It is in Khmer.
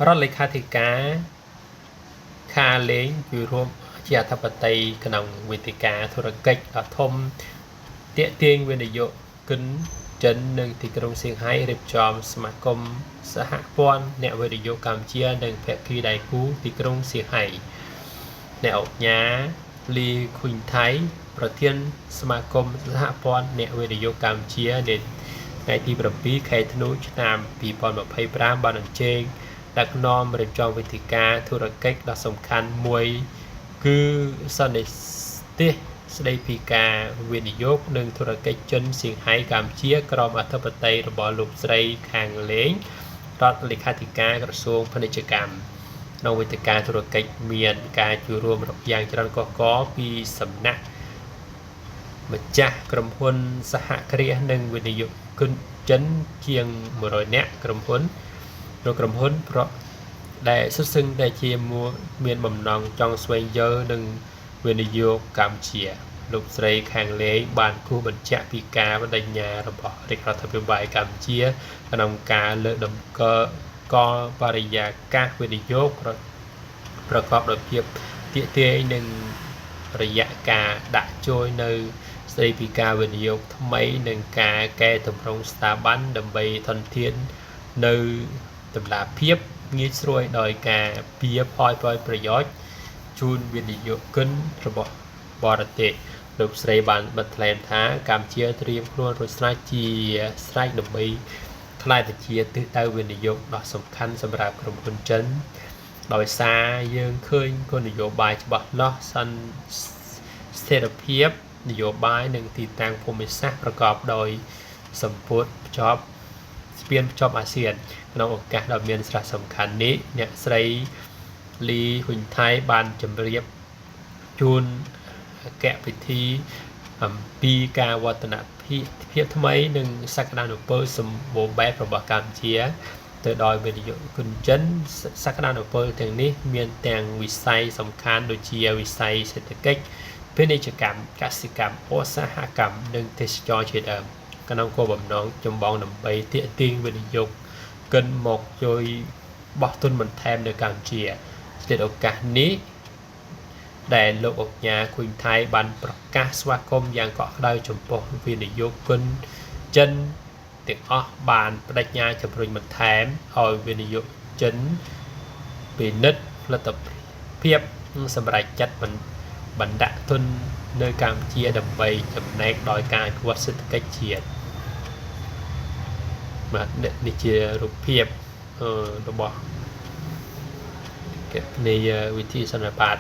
រដ្ឋលេខាធិការខាលេងជួយរួមជាអធិបតីក្នុងវេទិកាធុរកិច្ចដ៏ធំទាក់ទាញវិនិយោគិនចិននិងទីក្រុងសៀងហៃរៀបចំសមាគមសហព័ន្ធអ្នកវិនិយោគកម្ពុជានិងភាគីដៃគូទីក្រុងសៀងហៃអ្នកអង្គការលីខុញថៃប្រធានសមាគមសហព័ន្ធអ្នកវិនិយោគកម្ពុជានៅថ្ងៃទី7 ខែធ្នូឆ្នាំ2025បានអញ្ជើញដឹកនាំរៀបចំវេទិកាធុរកិច្ចដ៏សំខាន់មួយគឺសន្និសីទស្ដីពីការវិនិយោគនិងធុរកិច្ចចិនសៀងហៃកម្ពុជាក្រោមអធិបតេយ្យរបស់លោកស្រីខាងលេងរដ្ឋលេខាធិការក្រសួងពាណិជ្ជកម្មក្នុងវេទិកាធុរកិច្ចមានការចូលរួមយ៉ាងច្រើនកុះករពីសំណាក់ម្ចាស់ក្រុមហ៊ុនសហគ្រាសនិងវិនិយោគិនចិនជាង100នាក់ក្រុមហ៊ុនប្រកដែលសុទ្ធសឹងតែជាមានបំណងចង់ស្វែងយល់និងវិនិយោគកម្ពុជាលោកស្រីខាងលេងបានគូសបញ្ជាក់ពីការបដិញ្ញារបស់រាជរដ្ឋាភិបាលកម្ពុជាក្នុងការលើកតម្កើងកលបរិយាកាសវិនិយោគប្រកបដោយភាពទាក់ទាញនិងរយៈការដាក់ចូលនៅស្ដីពីការវិនិយោគថ្មីនិងការកែតម្រង់ស្ថាប័នដើម្បីធនធាននៅតម្លាភាពងាយស្រួលដោយការពៀផលប្រយោជន៍ជូនវិនិយោគិនរបស់បរទេសលោកស្រីបានបន្ថែមថាកម្ពុជាត្រៀមខ្លួនរួចស្រេចជាស្រេចដើម្បីក្លាយទៅជាទិសដៅវិនិយោគដ៏សំខាន់សម្រាប់ក្រុមហ៊ុនចិនដោយសារយើងឃើញគោលនយោបាយច្បាស់លាស់ស្ថិរភាពនយោបាយនិងទីតាំងភូមិសាស្ត្រប្រកបដោយសម្ពុតភ្ជាប់អាស៊ានក្នុងឱកាសដ៏មានសារៈសំខាន់នេះអ្នកស្រីលីហ៊ុញថៃបានជម្រាបជូនអគ្គពិធីអំពីការវឌ្ឍនភាពថ្មីនិងសក្តានុពលសម្បូរបែបរបស់កម្ពុជាទៅដោយវិនិយោគិនចិនសក្តានុពលទាំងនេះមានទាំងវិស័យសំខាន់ដូចជាវិស័យសេដ្ឋកិច្ចពាណិជ្ជកម្មកសិកម្មឧស្សាហកម្មនិងទេសចរណ៍ជាដើមក្នុងគោលបំណងចម្បងដើម្បីទាក់ទាញវិនិយោគិនមកជួយបោះទុនបន្ថែមនៅកម្ពុជាស្ថិតឱកាសនេះដែលលោកអគ្គគុញថៃបានប្រកាសស្វាគមន៍យ៉ាងកក់ក្ដៅចំពោះវិនិយោគិនចិនទាំងអស់បានបដិញ្ញាជំរុញបន្ថែមឲ្យវិនិយោគចិនពិនិត្យផលិតភាពសម្រាប់ចាត់បណ្ដាក់ទុននៅកម្ពុជាដើម្បីចំណែកដោយការអភិវឌ្ឍសេដ្ឋកិច្ចជាតិបាទនេះជារូបភាពរបស់នៃវិធីសន្និបាត